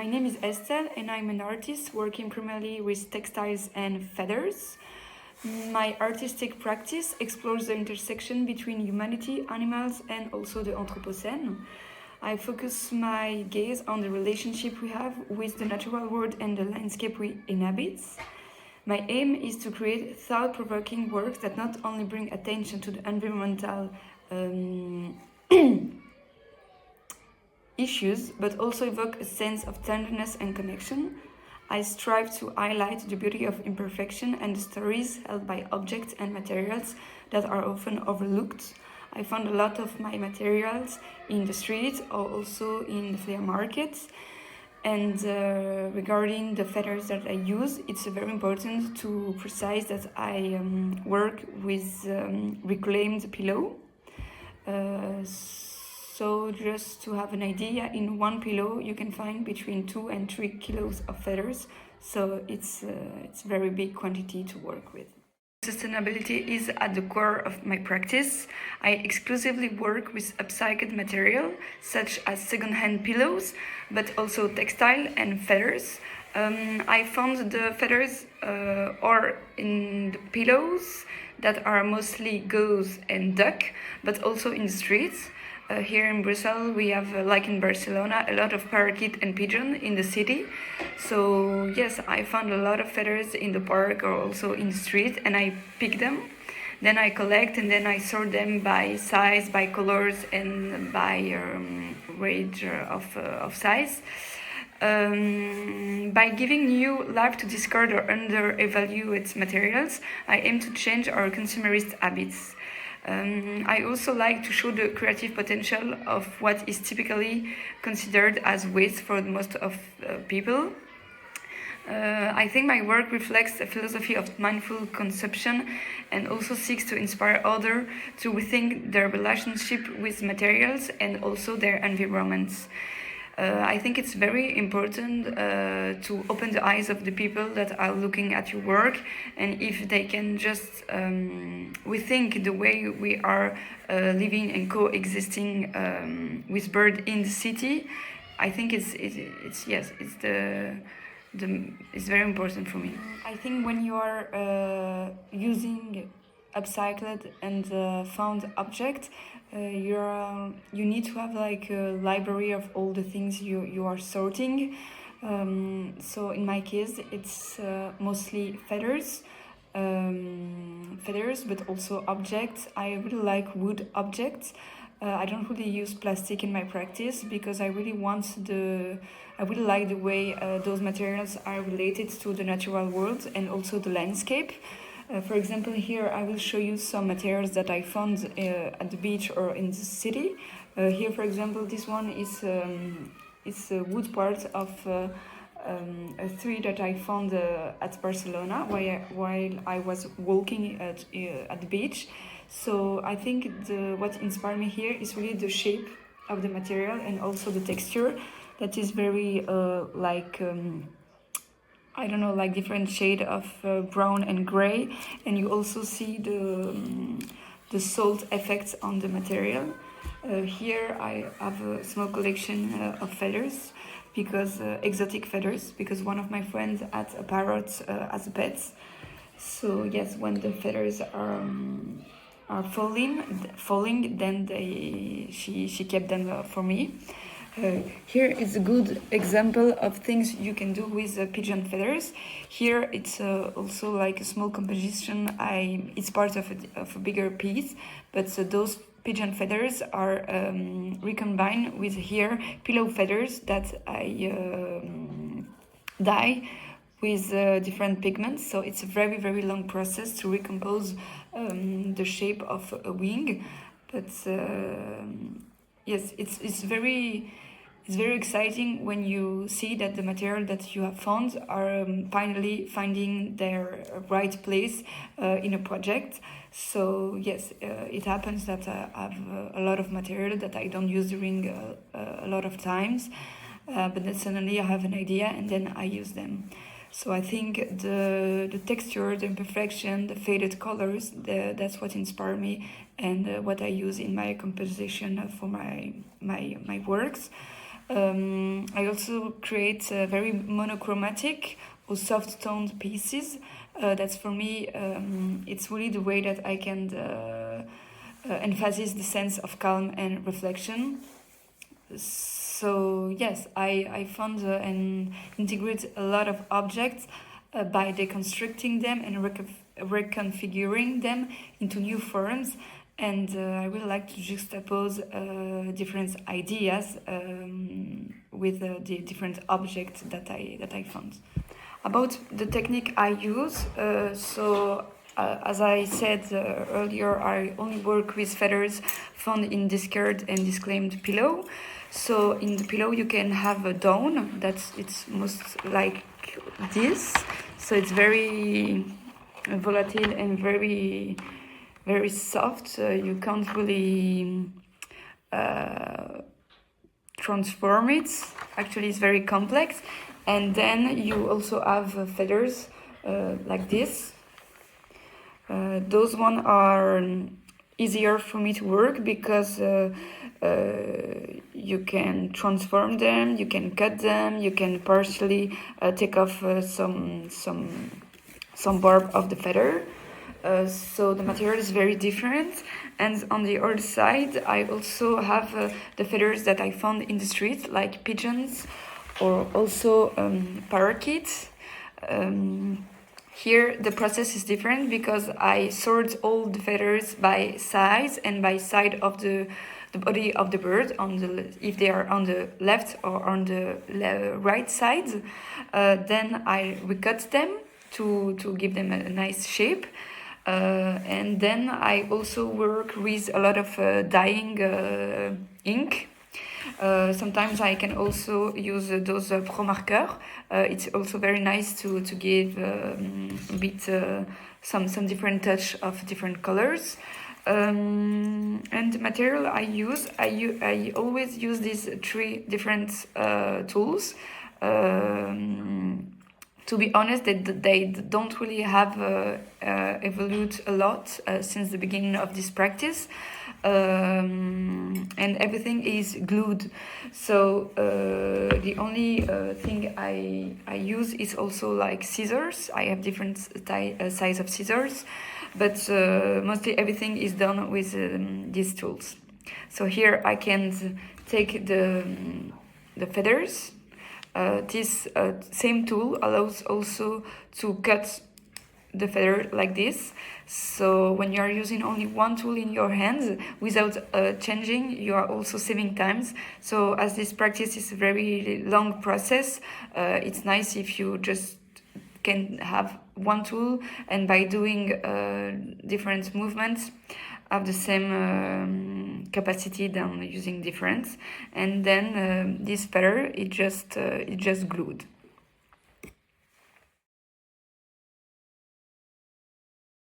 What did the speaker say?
My name is Estelle and I'm an artist working primarily with textiles and feathers. My artistic practice explores the intersection between humanity, animals and also the Anthropocene. I focus my gaze on the relationship we have with the natural world and the landscape we inhabit. My aim is to create thought-provoking works that not only bring attention to the environmental issues, but also evoke a sense of tenderness and connection. I strive to highlight the beauty of imperfection and the stories held by objects and materials that are often overlooked. I found a lot of my materials in the street or also in the flea markets. And regarding the feathers that I use, it's very important to precise that I work with reclaimed pillow. So just to have an idea, in one pillow you can find between 2 and 3 kilos of feathers. So it's very big quantity to work with. Sustainability is at the core of my practice. I exclusively work with upcycled material, such as secondhand pillows, but also textile and feathers. I found the feathers or in the pillows that are mostly gauze and duck, but also in the streets. Here in Brussels, we have, like in Barcelona, a lot of parakeet and pigeon in the city. So yes, I found a lot of feathers in the park or also in the street, and I pick them. Then I collect and then I sort them by size, by colors, and by range of size. By giving new life to discard or under-evaluate materials, I aim to change our consumerist habits. I also like to show the creative potential of what is typically considered as waste for most of people. I think my work reflects a philosophy of mindful consumption and also seeks to inspire others to rethink their relationship with materials and also their environments. I think it's very important to open the eyes of the people that are looking at your work, and if they can just rethink the way we are living and coexisting with birds in the city. I think it's very important for me. I think when you are using upcycled and found object, you need to have like a library of all the things you are sorting. So in my case, it's mostly feathers, but also objects. I really like wood objects. I don't really use plastic in my practice because I really like the way those materials are related to the natural world and also the landscape. For example, here I will show you some materials that I found at the beach or in the city. Here, for example, this one is a wood part of a tree that I found at Barcelona while I was walking at the beach. So I think what inspired me here is really the shape of the material and also the texture that is very like different shade of brown and gray, and you also see the salt effects on the material. Here I have a small collection of feathers, because exotic feathers, because one of my friends had a parrot as a pet. So yes, when the feathers are falling, then she kept them for me. Here is a good example of things you can do with pigeon feathers. Here it's also like a small composition. It's part of a bigger piece, but those pigeon feathers are recombined with here pillow feathers that I dye with different pigments. So it's a very, very long process to recompose the shape of a wing. But yes, it's very exciting when you see that the material that you have found are finally finding their right place in a project. So yes, it happens that I have a lot of material that I don't use during a lot of times, but then suddenly I have an idea and then I use them. So I think the texture, the imperfection, the faded colors, that's what inspired me and what I use in my composition for my works. I also create very monochromatic or soft-toned pieces. That's for me, it's really the way that I can emphasize the sense of calm and reflection. So yes, I found and integrate a lot of objects by deconstructing them and reconfiguring them into new forms. And I really like to juxtapose different ideas with the different objects that I found. About the technique I use, as I said earlier, I only work with feathers found in discarded and disclaimed pillow. So in the pillow you can have a down it's most like this. So it's very volatile and very very soft. You can't really transform it. Actually, it's very complex. And then you also have feathers like this. Those ones are easier for me to work because you can transform them, you can cut them, you can partially take off some barb of the feather. So the material is very different. And on the other side, I also have the feathers that I found in the street, like pigeons or also parakeets. Here the process is different because I sort all the feathers by size and by side of the body of the bird, if they are on the left or on the right side. Then I recut them to give them a nice shape. And then I also work with a lot of dyeing ink. Sometimes I can also use those pro markers. It's also very nice to give a bit some different touch of different colors. And the material I use, I always use these 3 different tools. To be honest, they don't really have evolved a lot since the beginning of this practice. And everything is glued. So the only thing I use is also like scissors. I have different size of scissors, but mostly everything is done with these tools. So here I can take the feathers. This same tool allows also to cut the feather like this. So when you are using only one tool in your hands without changing, you are also saving times. So as this practice is a very long process, it's nice if you just can have one tool and by doing different movements have the same capacity than using different. And then this feather, it just glued.